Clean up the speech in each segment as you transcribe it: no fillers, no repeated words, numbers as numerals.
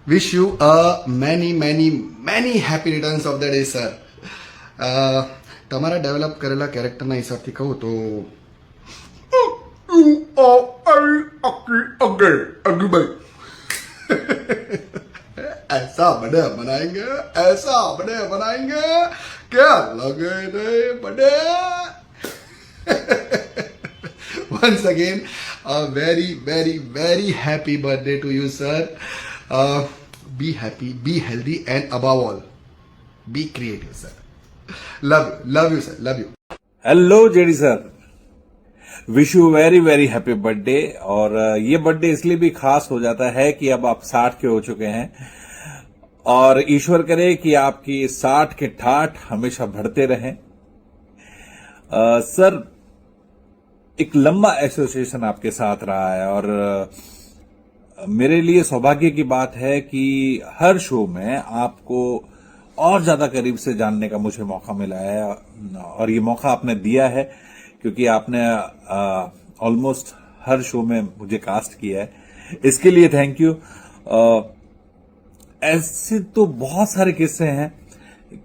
Wish you a many happy returns of the day, sir. તમારા develop કરેલા કેરેક્ટરના હિસાબથી કહું તો ऐसा बड़े बनाएंगे क्या लगे नहीं बड़े. Once again, a very happy birthday to you, sir. Be happy, be healthy, and above all, be creative, sir. Love you, sir. Love you. Hello JD sir, wish you very happy birthday. और ये birthday इसलिए भी खास हो जाता है कि अब आप 60 के हो चुके हैं और ईश्वर करे कि आपकी 60 के ठाठ हमेशा बढ़ते रहें. सर, एक लंबा एसोसिएशन आपके साथ रहा है और मेरे लिए सौभाग्य की बात है कि हर शो में आपको और ज्यादा करीब से जानने का मुझे मौका मिला है और ये मौका आपने दिया है क्योंकि आपने ऑलमोस्ट हर शो में मुझे कास्ट किया है. इसके लिए थैंक यू. ऐसे तो बहुत सारे किस्से हैं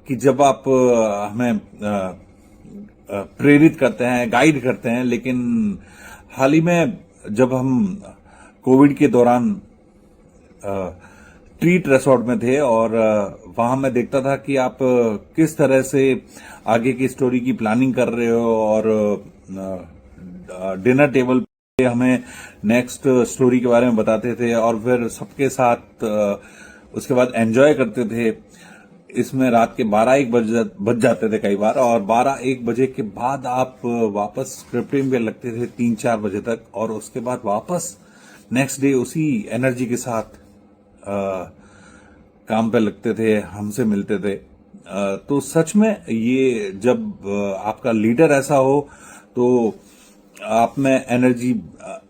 कि जब आप हमें प्रेरित करते हैं, गाइड करते हैं, लेकिन हाल ही में जब हम कोविड के दौरान ट्रीट रिसोर्ट में थे और वहां मैं देखता था कि आप किस तरह से आगे की स्टोरी की प्लानिंग कर रहे हो और डिनर टेबल पे हमें नेक्स्ट स्टोरी के बारे में बताते थे और फिर सबके साथ उसके बाद एंजॉय करते थे. इसमें रात के 12-1 बज जाते थे कई बार और 12-1 बजे के बाद आप वापस स्क्रिप्टिंग पे लगते थे 3-4 बजे तक और उसके बाद वापस नेक्स्ट डे उसी एनर्जी के साथ काम पे लगते थे, हमसे मिलते थे. तो सच में ये जब आपका लीडर ऐसा हो तो आप में एनर्जी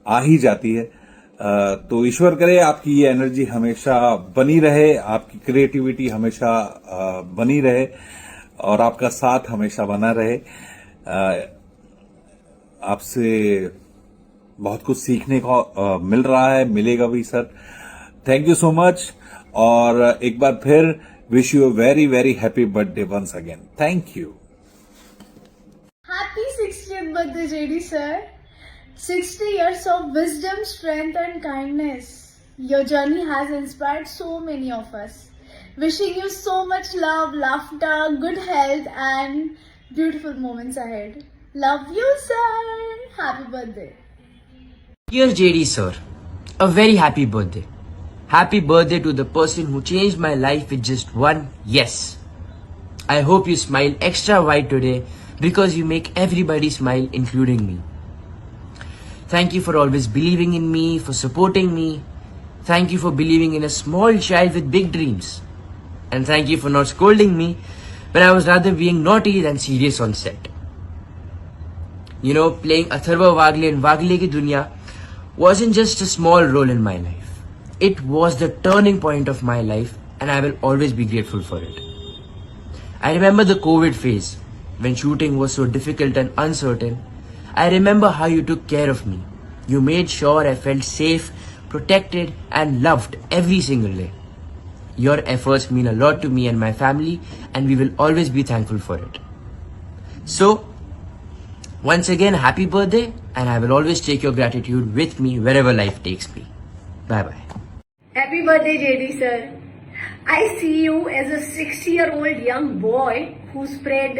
आ ही जाती है. तो ईश्वर करे आपकी ये एनर्जी हमेशा बनी रहे, आपकी क्रिएटिविटी हमेशा बनी रहे और आपका साथ हमेशा बना रहे. आपसे बहुत कुछ सीखने को मिल रहा है, मिलेगा भी sir. Thank you so much और एक बार फिर wish you very happy birthday once again. Thank you. Happy 60th birthday, JD sir. 60 years of wisdom, strength, and kindness. Your journey has inspired so many of us. Wishing you so much love, laughter, good health, and beautiful moments ahead. Love you, sir. Happy birthday. Dear JD sir, a very happy birthday. Happy birthday to the person who changed my life with just one yes. I hope you smile extra wide today because you make everybody smile, including me. Thank you for always believing in me, for supporting me. Thank you for believing in a small child with big dreams. And thank you for not scolding me when I was rather being naughty than serious on set. You know, playing Atharva Wagle in Wagle Ki Duniya wasn't just a small role in my life. It was the turning point of my life, and I will always be grateful for it. I remember the COVID phase, when shooting was so difficult and uncertain. I remember how you took care of me. You made sure I felt safe, protected, and loved every single day. Your efforts mean a lot to me and my family, and we will always be thankful for it. So, once again, happy birthday, and I will always take your gratitude with me wherever life takes me. Bye bye. Happy birthday, JD sir. I see you as a 60-year-old young boy who spread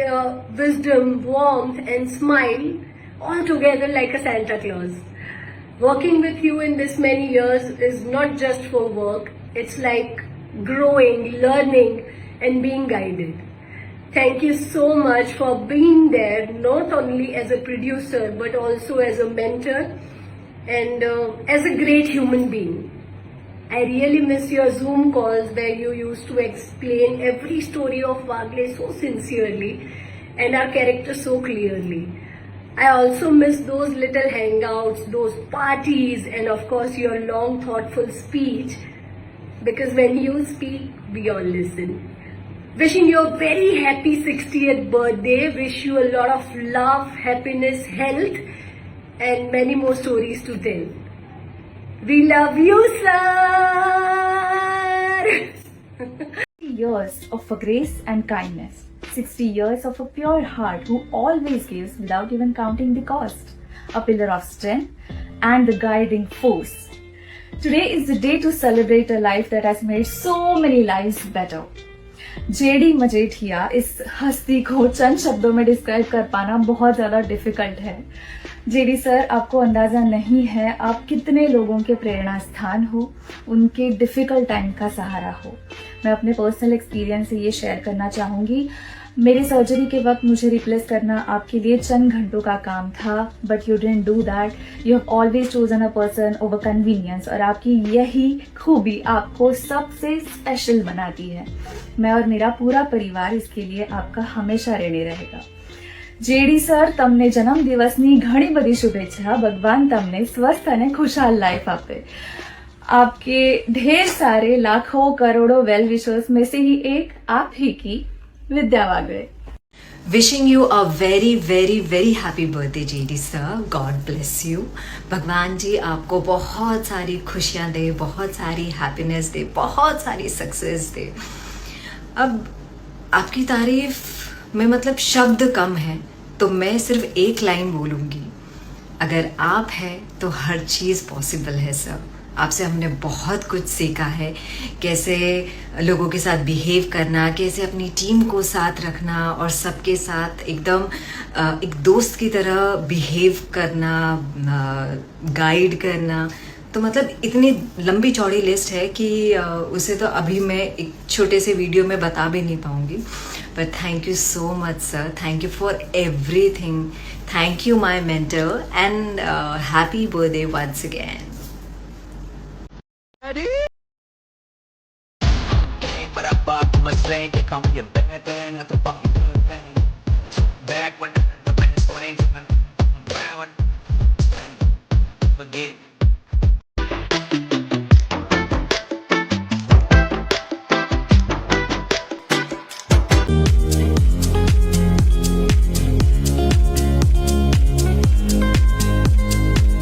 wisdom, warmth, and smile all together like a Santa Claus. Working with you in this many years is not just for work, it's like growing, learning, and being guided. Thank you so much for being there, not only as a producer, but also as a mentor and as a great human being. I really miss your Zoom calls where you used to explain every story of Wagle so sincerely and our character so clearly. I also miss those little hangouts, those parties, and of course your long thoughtful speech, because when you speak, we all listen. Wishing you a very happy 60th birthday. Wish you a lot of love, happiness, health, and many more stories to tell. We love you, sir! Years of grace and kindness. 60 years of a pure heart who always gives without even counting the cost. A pillar of strength and the guiding force. Today is the day to celebrate a life that has made so many lives better. JD Majethia इस हस्ती को चंद शब्दों में describe कर पाना बहुत ज़्यादा difficult है. जेडी सर, आपको अंदाज़ा नहीं है आप कितने लोगों के प्रेरणा स्थान हो, उनके डिफिकल्ट टाइम का सहारा हो. मैं अपने पर्सनल एक्सपीरियंस से ये शेयर करना चाहूँगी. मेरी सर्जरी के वक्त मुझे रिप्लेस करना आपके लिए चंद घंटों का काम था, but you didn't do that. You have always chosen a person over convenience, और आपकी यही खूबी आपको सबसे स्पेशल बनाती है. मैं और मेरा पूरा परिवार इसके लिए आपका हमेशा ऋणी रहेगा. जेडी સર, તમને જન્મદિવસની ઘણી બધી શુભેચ્છા. ભગવાન તમને સ્વસ્થ અને ખુશાલ લાઈફ આપે. आपके ढेर सारे लाखों करोड़ों वेल विशर्स में से ही एक आप ही की विद्या वागले. Wishing you a very very very happy birthday JD sir. God bless you. भगवान जी आपको बहुत सारी खुशियाँ दे, बहुत सारी हैप्पीनेस दे, बहुत सारी सक्सेस दे. अब आपकी तारीफ में मतलब शब्द कम है, तो मैं सिर्फ एक लाइन बोलूँगी. अगर आप हैं तो हर चीज़ पॉसिबल है सर. आपसे हमने बहुत कुछ सीखा है, कैसे लोगों के साथ बिहेव करना, कैसे अपनी टीम को साथ रखना और सबके साथ एकदम एक दोस्त की तरह बिहेव करना, गाइड करना. तो मतलब इतनी लंबी चौड़ी लिस्ट है कि उसे तो अभी मैं एक छोटे से वीडियो में बता भी नहीं पाऊँगी. But thank you so much sir. Thank you for everything. Thank you my mentor and happy birthday once again. But I bought my same, they call me a bad thing, that's a fucking good thing. Back when the man was playing, forget